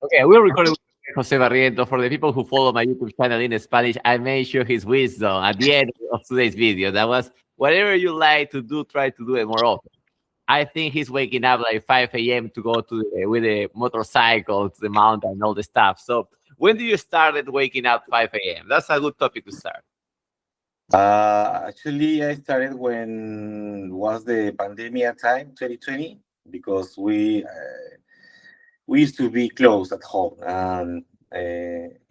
Okay, we're recording with Jose Barrientos. For the people who follow my YouTube channel in Spanish, I made sure his wisdom at the end of today's video. That was whatever you like to do, try to do it more often. I think he's waking up like 5 a.m. to go to with a motorcycle to the mountain and all the stuff. So when do you started waking up 5 a.m.? That's a good topic to start. Actually, I started when was the pandemic time, 2020, because we used to be closed at home. And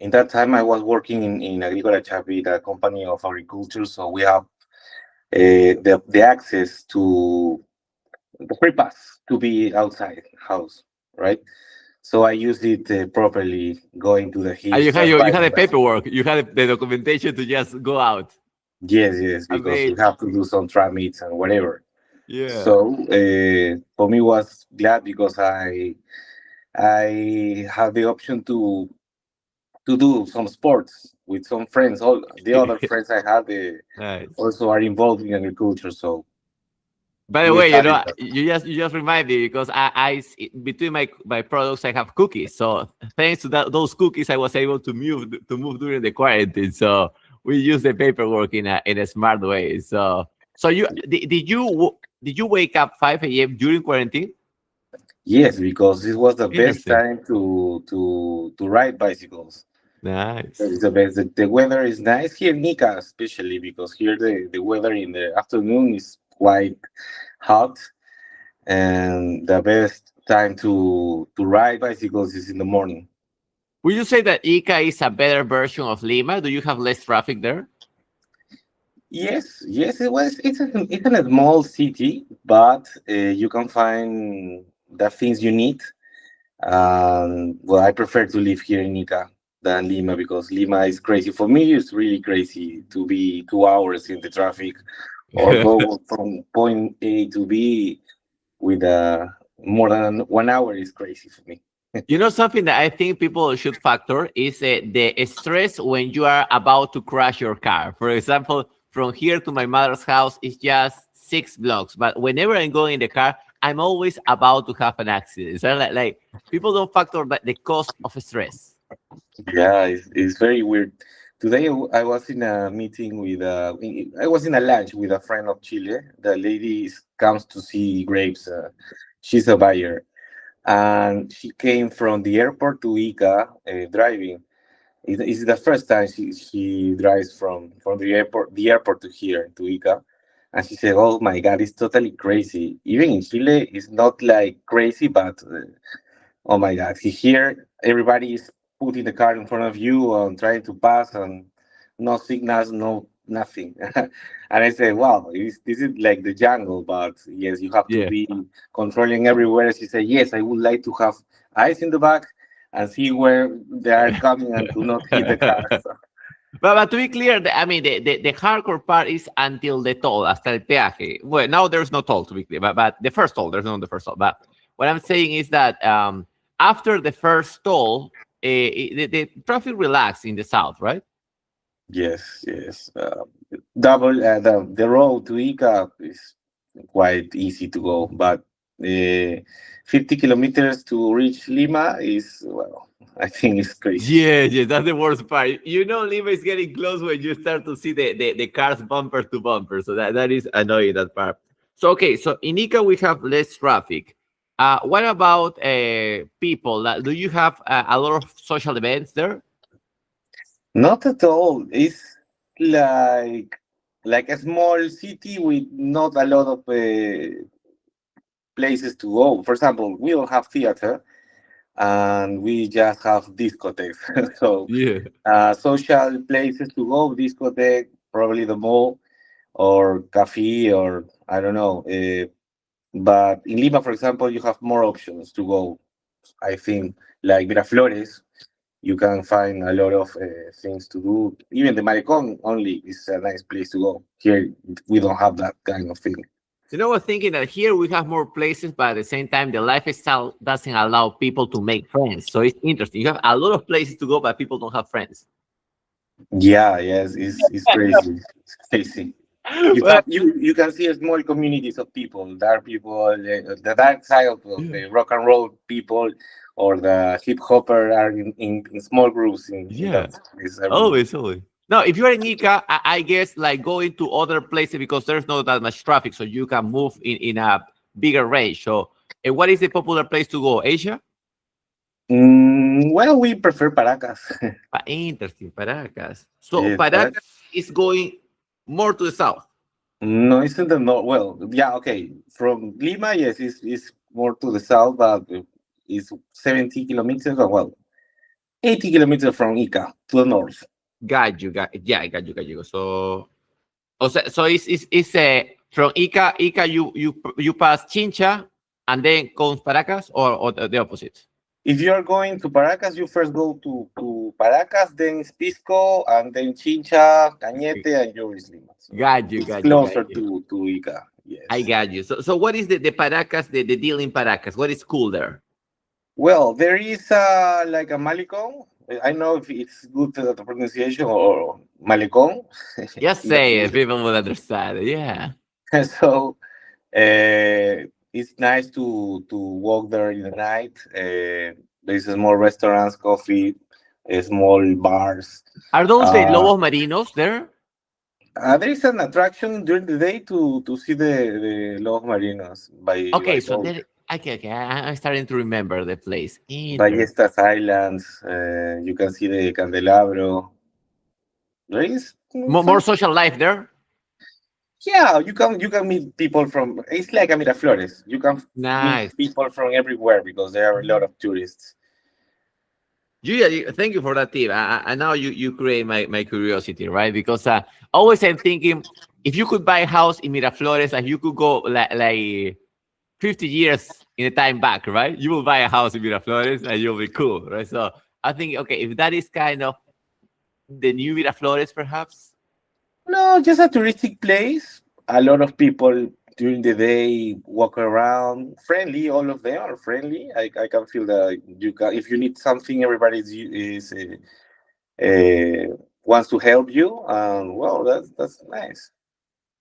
in that time, I was working in Agricola with a company of agriculture, so we have the access to the free pass to be outside house, right? So I used it properly, going to the And hills and you had riding the bicycle. paperwork, you had the documentation to just go out. Yes, yes, because we Amazing. have to do some track meets and whatever. Yeah. So for me was glad because I have the option to do some sports with some friends. All the other friends I have Nice. also are involved in agriculture, so By the we way, started that. you just remind me because between my products I have cookies. So thanks to those cookies, I was able to move during the quarantine. So we use the paperwork in a smart way. So did you wake up 5 a.m. during quarantine? Yes, because it was the best Interesting. time to ride bicycles. Nice. It's the best. The weather is nice here in Ica, especially because here the weather in the afternoon is quite hot, and the best time to ride bicycles is in the morning. Would you say that Ica is a better version of Lima? Do you have less traffic there? Yes, yes, it was. It's in a small city, but you can find the things you need. Well, I prefer to live here in Ica than Lima because Lima is crazy. For me, it's really crazy to be 2 hours in the traffic or go from point A to B with more than 1 hour is crazy for me. You know, something that I think people should factor is the stress when you are about to crash your car. For example, from here to my mother's house is just 6 blocks, but whenever I'm going in the car, I'm always about to have an accident. So like people don't factor the cost of stress. Yeah, it's very weird. Today I was in a meeting with I was in a lunch with a friend of Chile. The lady comes to see grapes. She's a buyer, and she came from the airport to Ica driving. It's the first time she drives from the airport to here to Ica, and she said, "Oh my God, it's totally crazy. Even in Chile, it's not like crazy, but oh my God, here everybody is putting the car in front of you and trying to pass, and no signals, no nothing." And I say, "Wow, this is like the jungle, but yes, you have to Yeah. be controlling everywhere." She said, "Yes, I would like to have eyes in the back and see where they are coming and do not hit the car." So, But to be clear, I mean, the hardcore part is until the toll, hasta el peaje. Well, now there's no toll, to be clear, but the first toll, there's no the first toll. But what I'm saying is that after the first toll, the traffic relaxed in the south, right? yes, yes. The road to Ica is quite easy to go, but 50 kilometers to reach Lima is, well, I think it's crazy. Yeah, yeah, that's the worst part. You know, Lima is getting close when you start to see the cars bumper to bumper. So that is annoying, that part. So, okay, so in Ica, we have less traffic. What about people? Do you have a lot of social events there? Not at all. It's like like a small city with not a lot of places to go. For example, we don't have theater, and we just have discotheques. So Yeah. social places to go, discotheque, probably the mall or cafe or I don't know. But in Lima, for example, you have more options to go. I think like Miraflores, you can find a lot of things to do. Even the Malecón only is a nice place to go. Here, we don't have that kind of thing. You know, I was thinking that here we have more places, but at the same time, the lifestyle doesn't allow people to make friends. So it's interesting. You have a lot of places to go, but people don't have friends. Yeah, yes, it's crazy. It's crazy. You Well, have you can see small communities of people, dark people, the dark side of yeah. the rock and roll people, or the hip hopper are in small groups in Yeah. that place. I remember. Always, always. No, if you're in Ica, I guess like going to other places because there's not that much traffic, so you can move in a bigger range. So, what is the popular place to go? Asia? Well, we prefer Paracas. Interesting, Paracas. So Yes, Paracas Paracas. is going more to the south. No, it's in the north. Well, yeah, okay. From Lima, yes, it's more to the south, but it's 70 kilometers, or well, 80 kilometers from Ica to the north. Got you, yeah, I got you. So, so it's from Ica you pass Chincha and then comes Paracas or the opposite. If you are going to Paracas, you first go to Paracas, then it's Pisco, and then Chincha, Cañete, and you're in Lima. So it's Got closer you. to Ica. I Yes. got you. So what is the Paracas, the deal in Paracas? What is cool there? Well, there is like a malecón. I know if it's good to the pronunciation or malecón. Just In that say it, case. people will understand. Yeah. So it's nice to walk there in the night. There's small restaurants, coffee, small bars. Are those the Uh, lobos marinos there? there is an attraction during the day to see the Los Marinos Okay, by so boat. there. Okay, okay. I'm starting to remember the place. Interesting. Ballestas Islands. You can see the Candelabro. There is More some. social life there. Yeah, you can meet people from. It's like a Miraflores. You can meet Nice. people from everywhere because there are a lot of tourists. Thank you for that tip. And now you create my curiosity, right? Because always I'm thinking if you could buy a house in Miraflores and you could go like 50 years in a time back, right? You will buy a house in Miraflores and you'll be cool, right? So I think, okay, if that is kind of the new Miraflores, perhaps. No, just a touristic place. A lot of people during the day walk around. Friendly, all of them are friendly. I can feel that you can. If you need something, everybody wants to help you. And well, that's nice.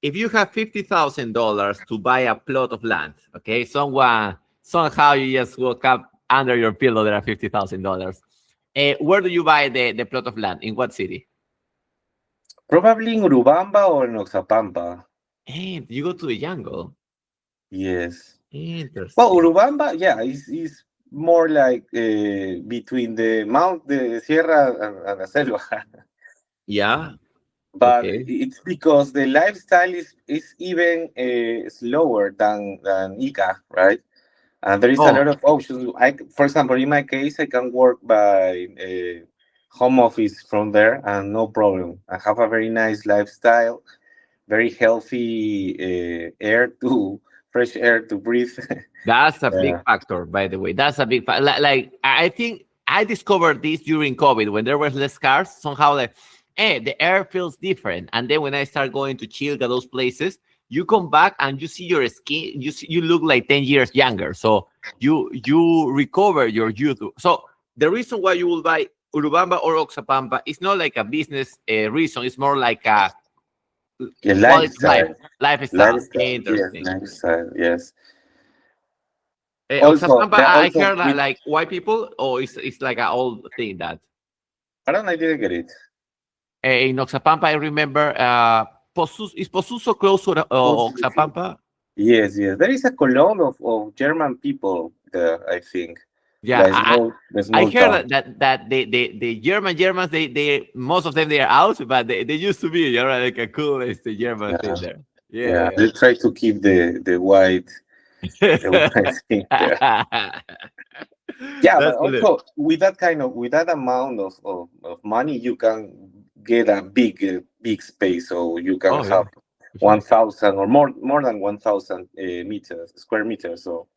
If you have $50,000 to buy a plot of land, okay, somehow you just woke up under your pillow there are $50,000. Where do you buy the plot of land? In what city? Probably in Urubamba or in Oxapampa. And you go to the jungle. Yes. Well, Interesting. Urubamba, yeah, is more like between the Sierra and the Selva. Yeah. But Okay. it's because the lifestyle is even slower than Ica, right? And there is a Oh, lot of options. For example, in my case, I can work by home office from there, and no problem. I have a very nice lifestyle, very healthy fresh air to breathe. that's a big Yeah. factor, by the way. That's a big factor. Like I think I discovered this during COVID when there was less cars. Somehow, like, the air feels different. And then when I start going to Chilca, those places, you come back and you see your skin. You look like 10 years younger. So you recover your youth. So the reason why you will buy Urubamba or Oxapampa is not like a business reason. It's more like a Yeah, quality of life, lifestyle, lifestyle. lifestyle, yes, Interesting. lifestyle, yes. Also, Oxapampa, there I also heard that like white people, or it's like an old thing that I don't know, I didn't get it. in Oxapampa, I remember is Posuso close to Oxapampa? Yes, yes. There is a colony of German people there, I think. Yeah, The I small heard town. that the Germans they most of them they are out, but they used to be, like a cool the German thing Yeah, there. yeah. Yeah. They try to keep the white thing there. Yeah, but That's good. also with that amount of money, you can get a big space, so you can Oh yeah, have for sure. 1,000 or more than 1,000 square meters. So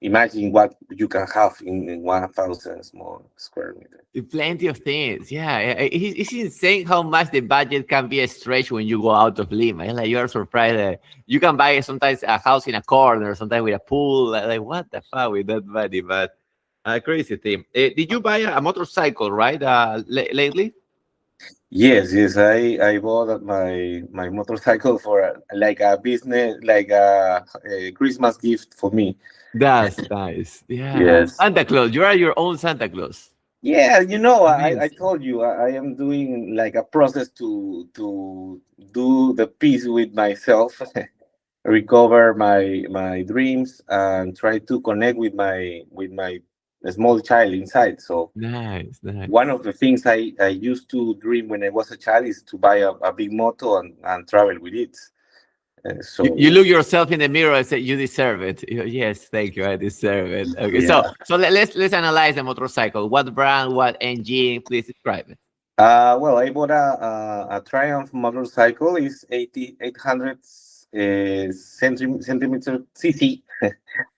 imagine what you can have in 1,000 small square meters. Plenty of things. Yeah, it's insane how much the budget can be stretched when you go out of Lima. It's like you are surprised that you can buy sometimes a house in a corner, sometimes with a pool. Like what the fuck with that money? But crazy thing. Did you buy a motorcycle, right? Lately? Yes, yes. I bought my motorcycle for like a business, like a Christmas gift for me. That's nice. Yeah, Yes. Santa Claus. You are your own Santa Claus. Yeah, I Amazing. told you I am doing like a process to do the peace with myself, recover my dreams, and try to connect with my small child inside. So Nice, one nice. of the things I used to dream when I was a child is to buy a big moto and travel with it. You So look yourself in the mirror and say you deserve it. Yes, thank you. I deserve it. Okay, so yeah. let's analyze the motorcycle. What brand? What engine? Please describe it. Well, I bought a Triumph motorcycle. It's 800 centimeter cc.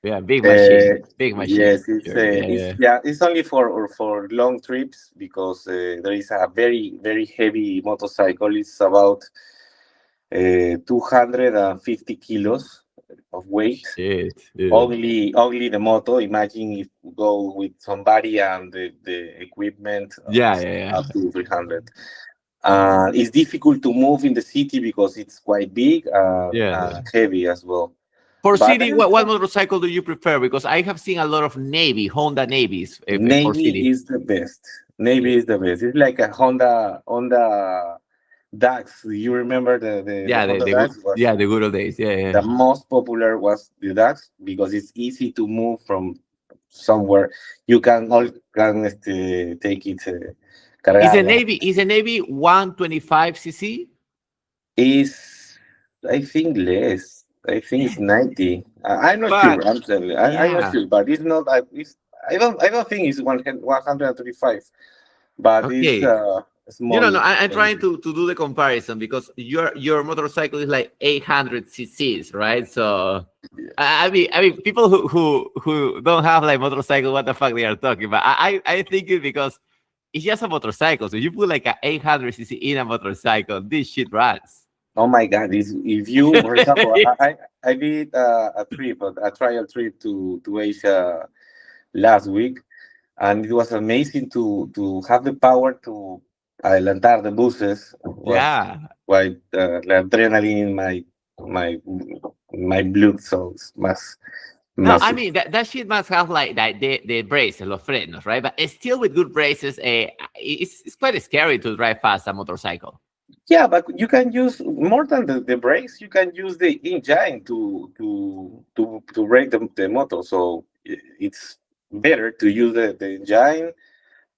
Yeah, big Uh, machine. Big machine. yes, it's Sure. Yeah, yeah. it's only for long trips because there is a very heavy motorcycle. It's about 250 kilos of weight. Shit. Yeah. Only the moto. Imagine if we go with somebody and the equipment Yeah, is yeah, yeah. up to 300. It's difficult to move in the city because it's quite big Yeah. and heavy as well. For But city, what motorcycle do you prefer? Because I have seen a lot of Navy, Honda Navies for Navy city. is the best. Yeah, Navy is the best. It's like a Honda Dax. You remember the yeah, Honda Dax was the good old days. Yeah, yeah. the most popular was the Dax because it's easy to move from somewhere. You can all can take it cargarla. Is a Navy 125 cc? Is I think less. I think it's 90. I'm not sure. But I'm telling you. I'm not yeah, sure, but it's not. I don't think it's 135, but it's okay. No, small I'm trying engine. to do the comparison because your motorcycle is like 800 cc's, right? So I mean, people who don't have like motorcycle, what the fuck they are talking about? I think it because it's just a motorcycle. So you put like a 800 cc in a motorcycle, this shit runs. Oh my God! If you, for example, I did a trial trip to Asia last week, and it was amazing to have the power to adelantar the buses. Was Yeah. quite the adrenaline in my blood, so it's No, I massive. mean that shit must have like that the braces, los frenos, right? But it's still with good braces, it's quite scary to drive fast a motorcycle. Yeah, but you can use more than the brakes. You can use the engine to brake the motor. So it's better to use the engine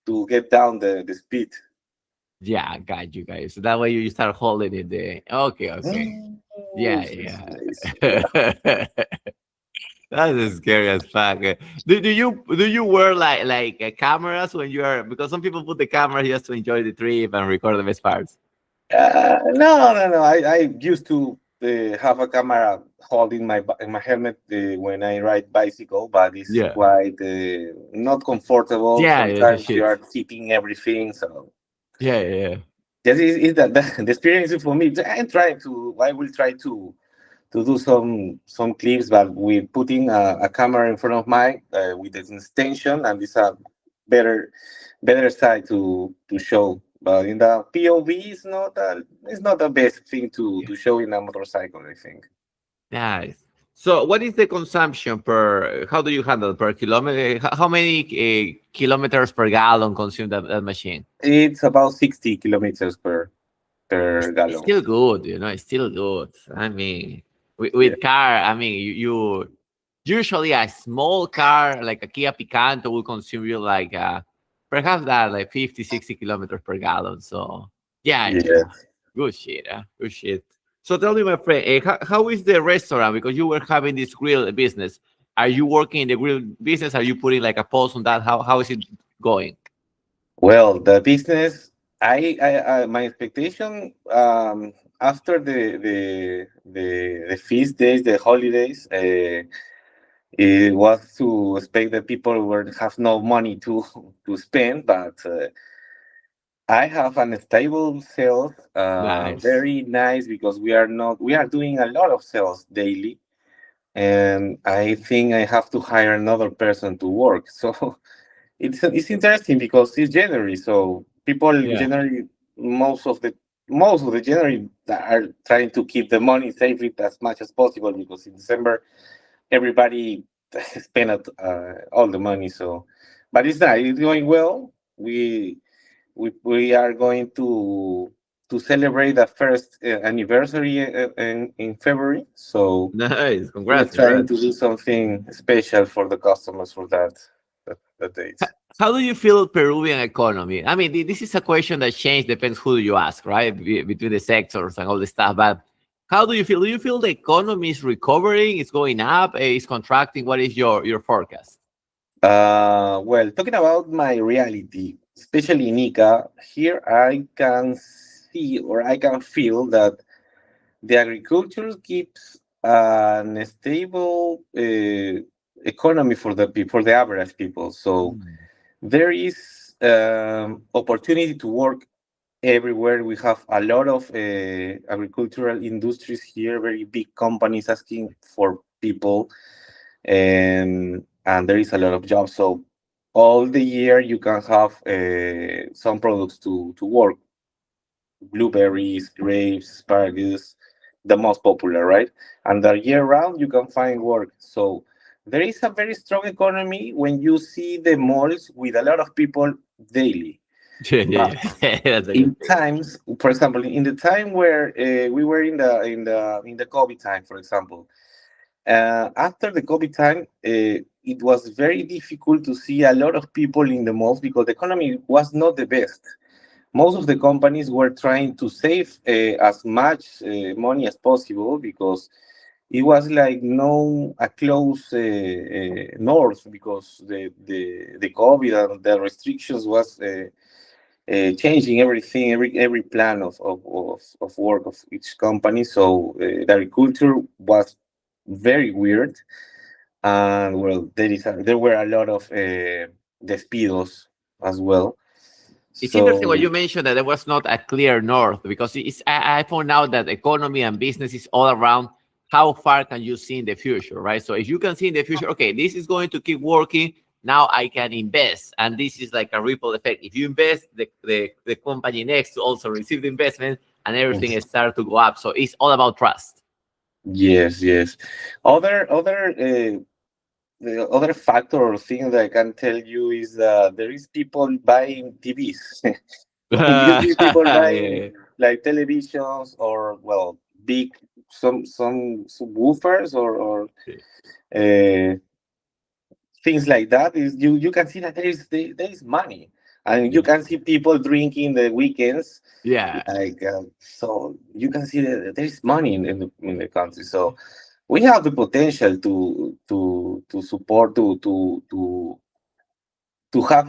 to get down the speed. Yeah, got you guys. So that way you start holding it there. Okay, okay. Mm, Yeah, it's yeah. nice. Yeah. That's scary as fuck. Do you wear cameras when you are because some people put the camera just to enjoy the trip and record the best parts. No. I used to have a camera holding my helmet when I ride bicycle, but it's Yeah. quite not comfortable. Yeah, yeah, the Sometimes you shit. are sitting everything, so Yeah, yeah, yeah. yes, is that the experience for me. I will try to do some clips, but with putting a camera in front of mine with an extension, and it's a better better side to show. But in the POV, it's not the best thing Yeah. to show in a motorcycle. I think Nice. So, what is the consumption per? How do you handle per kilometer? How many kilometers per gallon consume that machine? it's about 60 kilometers per It's gallon. still good, you know. It's still good. I mean, Yeah. with car, I mean, you usually a small car like a Kia Picanto will consume you like perhaps that like 50, 60 kilometers per gallon. So yeah, yeah. Yeah. Good shit, good shit. So tell me, my friend, how is the restaurant? Because you were having this grill business. Are you working in the grill business? Are you putting like a pulse on that? How is it going? Well, the business, my expectation after the feast days, the holidays, it was to expect that people would have no money to spend, but I have an stable sales, Nice. very nice because we are doing a lot of sales daily, and I think I have to hire another person to work. So it's interesting because it's January, so people in Yeah. January, most of the most of the January are trying to keep the money, save it as much as possible because in December everybody spend all the money. So, but it's not. It's going well. We are going to celebrate the first anniversary in February. So Nice. we're Congrats, trying congrats. to do something special for the customers for that date. How do you feel Peruvian economy? I mean, this is a question that change depends who you ask, right? Between the sectors and all this stuff. But how do you feel? Do you feel the economy is recovering? It's going up? It's contracting? What is your forecast? Well, talking about my reality, especially in Ica, here I can see or I can feel that the agriculture keeps an stable economy for for the average people. So Mm. there is opportunity to work everywhere. We have a lot of agricultural industries here, very big companies asking for people, and there is a lot of jobs. So all the year you can have some products to work: blueberries, grapes, asparagus, the most popular, right? And the year round you can find work. So there is a very strong economy when you see the malls with a lot of people daily. Yeah, But yeah, yeah. That's a good in thing. times, for example, in the time where we were in the COVID time, for example, after the COVID time, it was very difficult to see a lot of people in the malls because the economy was not the best. Most of the companies were trying to save as much money as possible because it was like no a close north because the COVID and the restrictions was changing everything, every plan of work of each company. So the agriculture was very weird, and well, there were a lot of despidos as well. It's interesting what So you mentioned that there was not a clear north because I found out that economy and business is all around how far can you see in the future, right? So if you can see in the future, okay, this is going to keep working, now I can invest. And this is like a ripple effect. If you invest, the company next to also receive the investment and everything is start to go up. So it's all about trust. yes, yes. The other factor or thing that I can tell you is that there is people buying TVs. When you see people buying Yeah. like televisions or well big some subwoofers or uh, things like that, is you can see that there is money, and you Yeah. can see people drinking the weekends, Yeah. like so you can see that there is money in the country. So we have the potential to support to have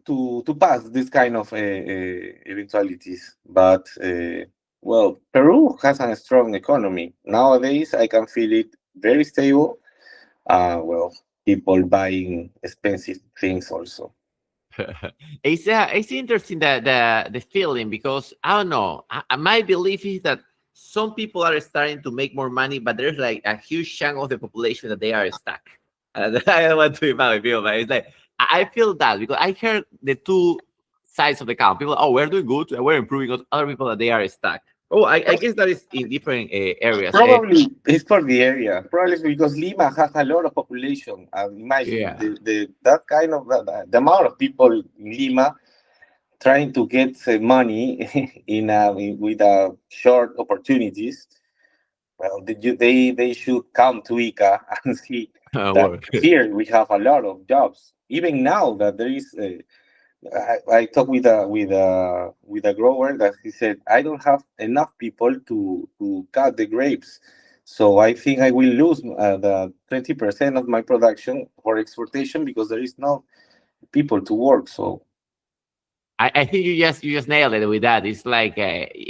to pass this kind of eventualities. But well, Peru has a strong economy nowadays. I can feel it very stable. Well, people buying expensive things also. It's interesting that the feeling because I don't know. My belief is that some people are starting to make more money, but there's like a huge chunk of the population that they are stuck. And I don't want to be bad with people, but it's like I feel that because I heard the two sides of the coin. People, oh, we're doing good, we're improving. Other people that they are stuck. Oh, I guess that is in different areas. Probably it's for the area. Probably it's because Lima has a lot of population. Imagine Yeah. the that kind of the amount of people in Lima trying to get money with short opportunities. Well, they should come to Ica and see that Work. here we have a lot of jobs. Even now that there is, I talked with a grower that he said I don't have enough people to cut the grapes, so I think I will lose the 20% of my production for exportation because there is no people to work. So I think you just nailed it with that. It's like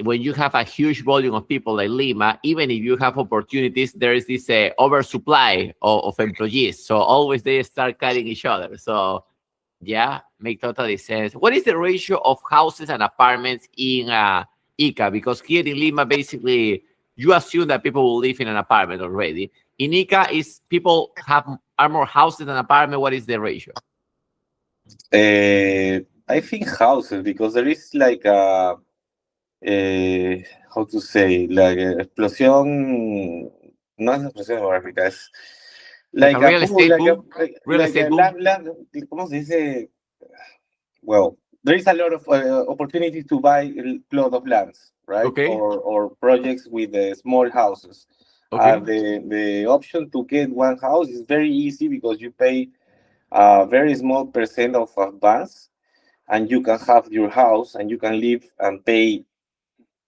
when you have a huge volume of people like Lima, even if you have opportunities, there is this oversupply of employees. So always they start cutting each other. So yeah, make totally sense. What is the ratio of houses and apartments in Ica? Because here in Lima, basically, you assume that people will live in an apartment already. In Ica, is people are more houses than apartment. What is the ratio? I think houses because there is like how to say, like explosión, no es explosión demográfica, es Like a like a real pool, estate pool, real like estate a boom. ¿cómo se dice? Well, there is a lot of opportunity to buy a plot of lands, right? Okay, Or projects with small houses. okay. The option to get one house is very easy because you pay a very small percent of advance, and you can have your house, and you can live and pay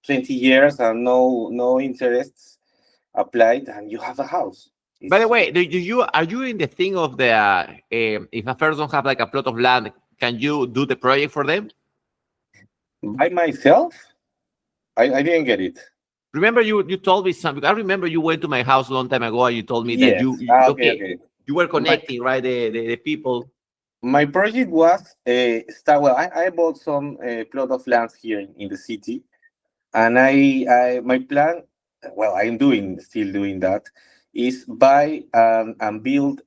20 years and no interests applied, and you have a house. By the It's way, do you are you in the thing of the if a person have like a plot of land, can you do the project for them? by myself. I didn't get it. Remember you told me something. I remember you went to my house a long time ago and you told me that Yes. Okay. okay, Okay. you were My connecting, right, the people. my project was start. Well, I bought some plot of lands here in the city, and I my plan. Well, I'm doing still doing that. Is buy and build.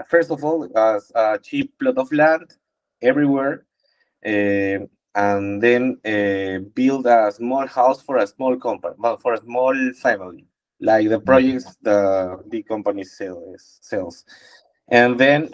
First of all, a cheap plot of land everywhere, and then build a small house for a small company, well, for a small family, like the Mhm. projects the big companies sells, and then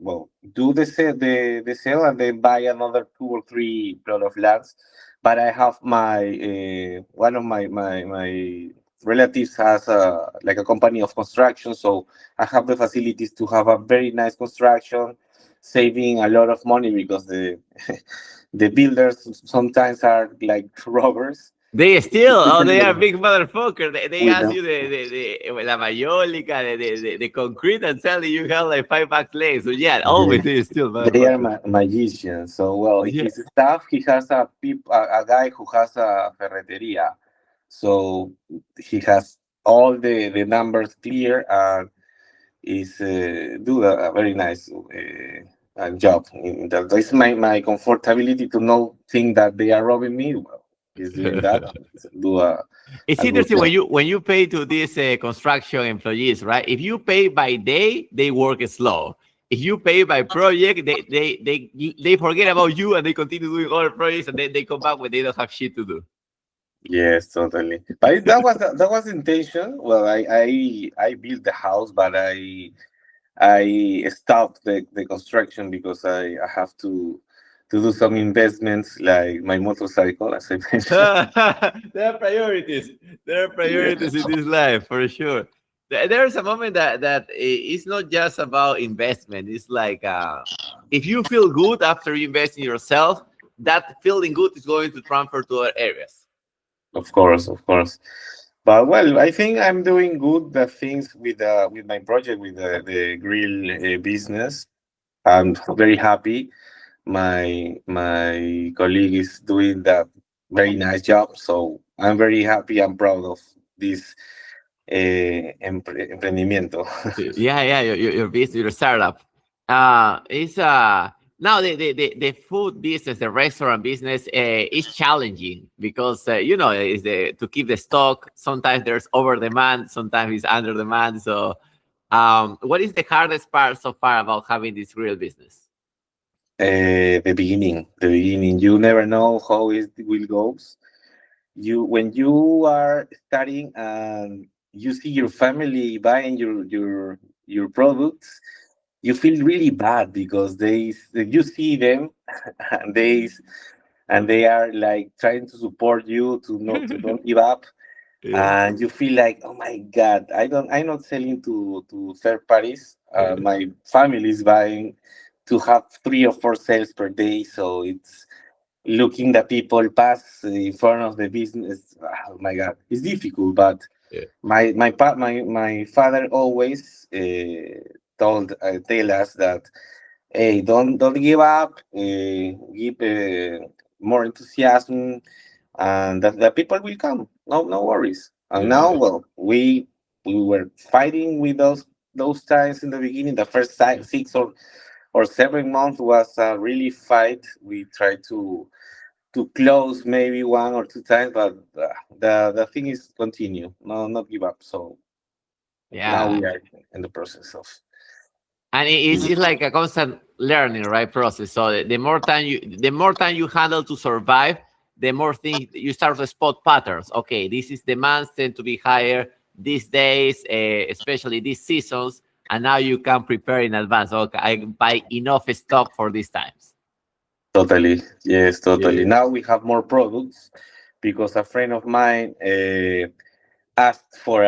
well, do the sale, and then buy another two or three plot of lands. But I have my one of my relatives has a like a company of construction, so I have the facilities to have a very nice construction, saving a lot of money because the the builders sometimes are like robbers They still, oh, especially they are big motherfucker. They with ask the you la mayólica, the concrete, and suddenly you have like 5 bucks less. So yeah, yeah, always they still they are motherfuckers. magicians. So well, in Yeah. his staff he has a guy who has a ferreteria, so he has all the numbers clear, and is do a very nice job in that. That's my comfortability to know think that they are robbing me. Well, is doing that, do It's a good interesting job. when you pay to these construction employees, right? If you pay by day, they work slow. If you pay by project, they forget about you and they continue doing other projects and then they come back when they don't have shit to do. Yes, totally. But that was intention. Well, I built the house, but I stopped the construction because I have to do some investments like my motorcycle, as I mentioned. There are priorities. There are Yeah. priorities in this life for sure. There's a moment that it's not just about investment. It's like if you feel good after you invest in yourself, that feeling good is going to transfer to other areas. Of course, of course. But well, I think I'm doing good the things with my project with the grill business. I'm very happy. My colleague is doing that very nice job. So I'm very happy and proud of this emprendimiento. Yeah, yeah, your business, your startup. It's now the food business, the restaurant business, is challenging because is to keep the stock. Sometimes there's over demand, sometimes it's under demand. So, what is the hardest part so far about having this real business? The beginning. You never know how it will go. You when you are studying and you see your family buying your products, you feel really bad because you see them and they are like trying to support you to don't give up, Yeah, and you feel like, oh my god, I'm not selling to third parties. yeah, My family is buying to have 3 or 4 sales per day, so it's looking the people pass in front of the business. Oh my god, it's difficult. But yeah. my father always tell us that, hey, don't give up, give more enthusiasm, and that the people will come. No worries. And now, Yeah, well, we were fighting with those times in the beginning. The first 6 or 7 months was a really fight. We tried to close maybe 1 or 2 times, but the thing is continue, no, not give up. So now yeah. we are in the process of. And it's like a constant learning, right, process. So the more time you handle to survive, the more things you start to spot patterns. Okay, this is demands tend to be higher these days, especially these seasons. and now you can prepare in advance. Okay, I buy enough stock for these times. Totally. Yes, totally. Yeah. Now we have more products because a friend of mine asked for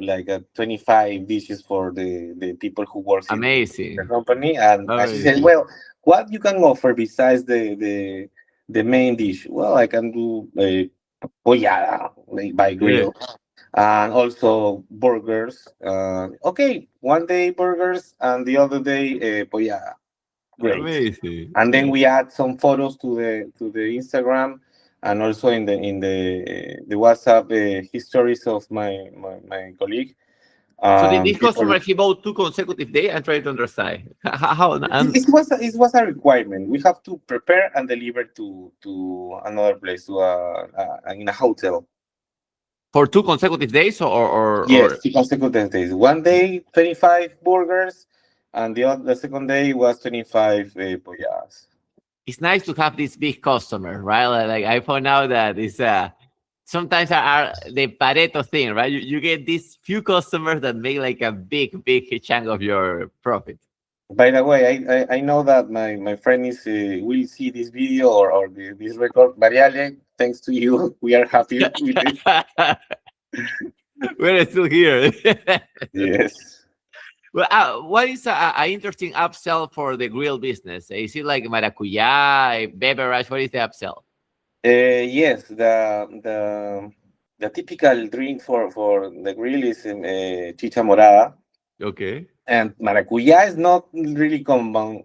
like a 25 dishes for the people who works in the Amazing. company, and she said, Amazing. "Well, what you can offer besides the main dish? Well, I can do a pollada like by Yeah. grill, and also burgers. Okay, one day burgers, and the other day pollada. Great. Amazing. And then we add some photos to the Instagram, and also in the WhatsApp histories of my colleague. So this People, customer, he bought 2 consecutive days. I'm trying to understand how and it was a requirement. We have to prepare and deliver to another place, in a hotel. for 2 consecutive days, or Yes, 2 consecutive days. One day 25 burgers, and the second day was 25 pollas. it's nice to have this big customer, right? Like I found out that it's sometimes are the Pareto thing, right? You get these few customers that make like a big chunk of your profit. By the way, I know that my friend is will see this video or this record. Mariale, thanks to you, we are happy with it. We're still here. Yes. Well, what is a interesting upsell for the grill business? Is it like maracuya, a beverage? What is the upsell? Yes, the typical drink for the grill is chicha morada, Okay. and maracuya is not really common.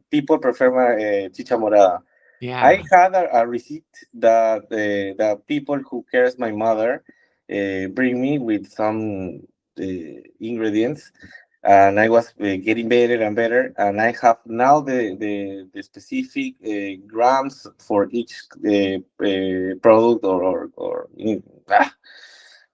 People prefer chicha morada. I Yeah. had a receipt that the people who cares my mother bring me with some ingredients, and I was getting better and better, and I have now the specific grams for each product or The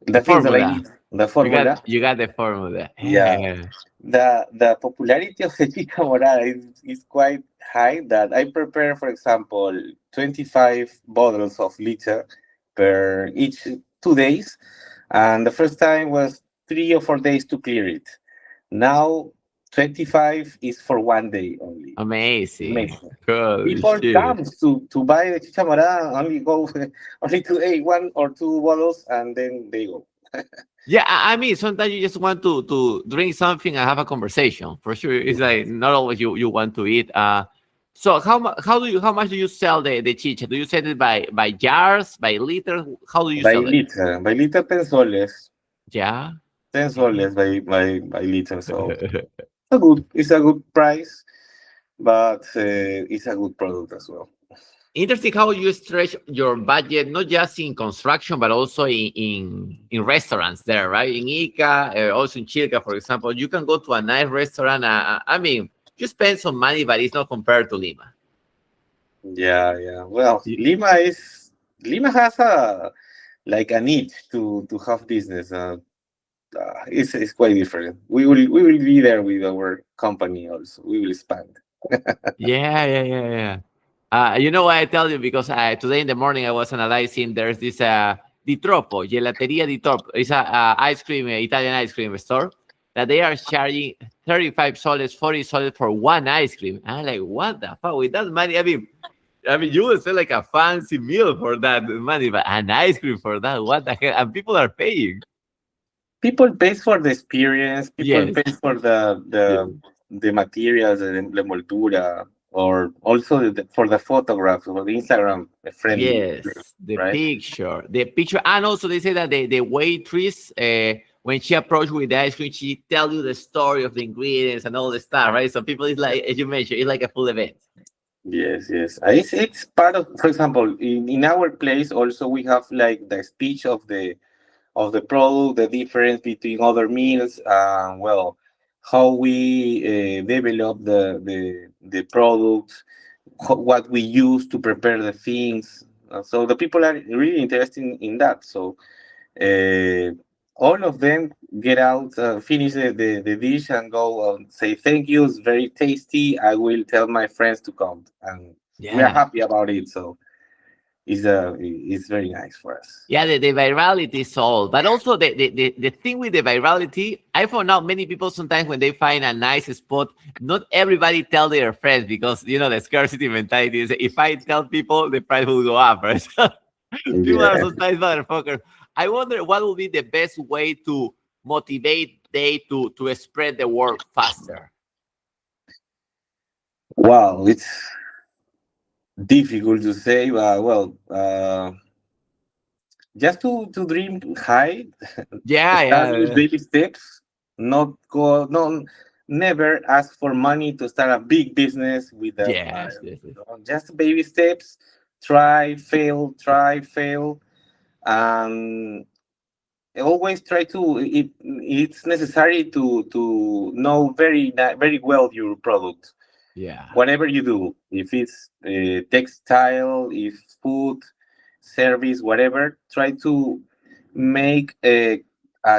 the things that I formula. need, the You got formula. you got the formula. Yeah, Yeah. the popularity of the chica morada is quite high, that I prepare, for example, 25 bottles of liter per each 2 days, and the first time was 3 or 4 days to clear it. Now 25 is for one day only. Amazing. Amazing. Holy People shit. comes to buy the chicha morada, only go only today 1 or 2 bottles, and then they go. Yeah, I mean, sometimes you just want to drink something and have a conversation. For sure, it's like not always you want to eat. So how much do you sell the chicha? Do you sell it by jars, by liters? How do you sell it? By liter 10 soles. Yeah. 10 soles by liter. So it's a good price, but it's a good product as well. Interesting how you stretch your budget, not just in construction, but also in restaurants there, right? In Ica, also in Chilca, for example, you can go to a nice restaurant. I mean, you spend some money, but it's not compared to Lima. Yeah, yeah. Well, Y- Lima has a like a niche to have business. It's quite different. We will be there with our company also. We will expand. Yeah. You know why I tell you? Because today in the morning I was analyzing. There's this Di Troppo, Gelateria Di Troppo. It's a ice cream, Italian ice cream store that they are charging 35 soles, 40 soles for one ice cream. I'm like, what the fuck? With that money, I mean, you would sell like a fancy meal for that money, but an ice cream for that, what the hell? And people are paying. People pay for the experience. People Yes, pay for the yes, the materials, the envoltura, or also for the photographs for the Instagram friendly, yes. right? The picture, and also they say that the waitress, when she approached with the ice cream, she tell you the story of the ingredients and all the stuff, right? So people is like, as you mentioned, it's like a full event. Yes, yes. It's part of, for example, in our place also we have like the speech of the product, the difference between other meals, well, how we develop the product, what we use to prepare the things. So the people are really interested in that. So uh, all of them get out, finish the dish, and go say thank you. It's very tasty. I will tell my friends to come, and we are Yeah. happy about it. So is very nice for us. Yeah, the virality is all. But also the thing with the virality, I found out many people sometimes when they find a nice spot, not everybody tell their friends because the scarcity mentality is if I tell people, the price will go up, right? So people are Yeah. sometimes motherfuckers. I wonder what will be the best way to motivate they to spread the word faster. Wow, it's difficult to say, but well, just to dream high, Yeah, start yeah, with yeah. baby steps. Not go, no, never ask for money to start a big business with a Yes, yes, yes. just baby steps. Try, fail, and always try to. It's necessary to know very well your product. Yeah. Whatever you do, if it's textile, if food, service, whatever, try to make a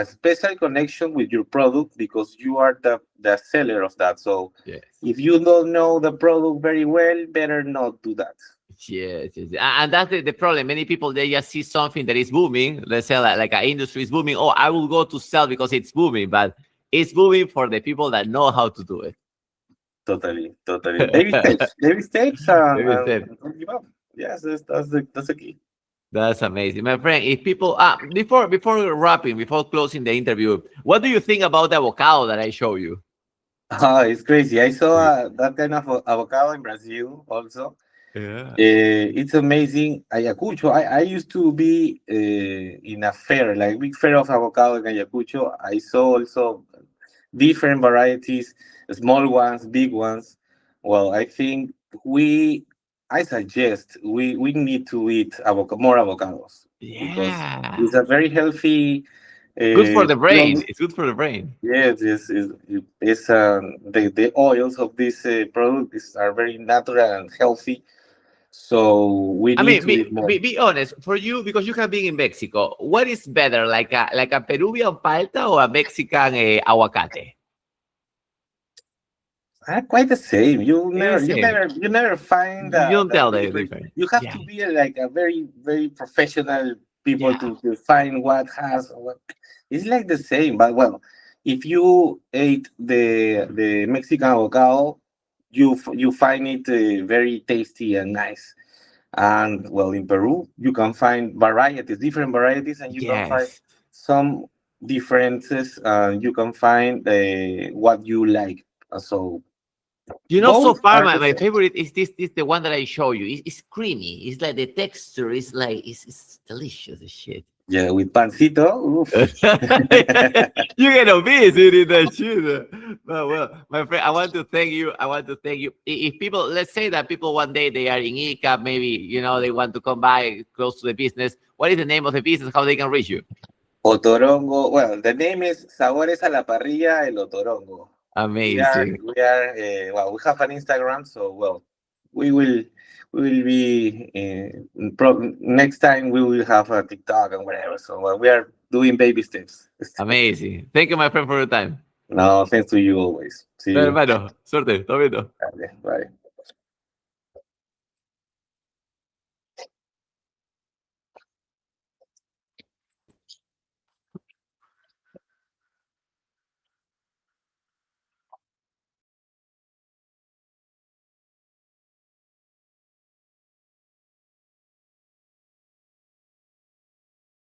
special connection with your product because you are the seller of that. So Yes. if you don't know the product very well, better not do that. Yes, yes. And that's the problem. Many people they just see something that is booming. Let's say like an industry is booming. Oh, I will go to sell because it's booming, but it's booming for the people that know how to do it. Totally. Baby steps, Maybe said. and don't give up. Yes, that's the key. That's amazing, my friend. If people before wrapping, before closing the interview, what do you think about the avocado that I show you? It's crazy. I saw that kind of avocado in Brazil also. Yeah. It's amazing. Ayacucho. I used to be in a fair, like big fair of avocado in Ayacucho. I saw also different varieties, small ones, big ones. Well, I think I suggest we need to eat more avocados because Yeah. it's a very healthy Good for the brain. product. It's good for the brain. Yes, it's the oils of this product are very natural and healthy, so we I need mean, to eat more. be honest for you because you have been in Mexico. What is better, like a Peruvian palta or a Mexican aguacate? Quite the same. It's the same. You never find You don't the tell the difference. difference. You have Yeah, to be like a very professional people yeah, to find what has what. It's like the same, but well, if you ate the Mexican avocado, you find it very tasty and nice. And well, in Peru, you can find varieties, different varieties, and you can find yes. some differences. You can find what you like. So So both far are my, the my same. favorite is this the one that I show you. It's creamy. It's like the texture is like it's delicious as shit. Yeah, with pancito. Oof. You get obese eating that shit. Well, my friend, I want to thank you. I want to thank you. If people, let's say that people one day they are in Ica, maybe they want to come by close to the business. What is the name of the business? How they can reach you? Otorongo. Well, the name is Sabores a la Parrilla El Otorongo. Amazing, Well, we have an Instagram, so well, we will we will be next time we will have a TikTok and whatever. So we are doing baby steps. amazing. Thank you, my friend, for your time. No, thanks to you always. See you. Hermano, suerte. Todo bien. Okay, bye.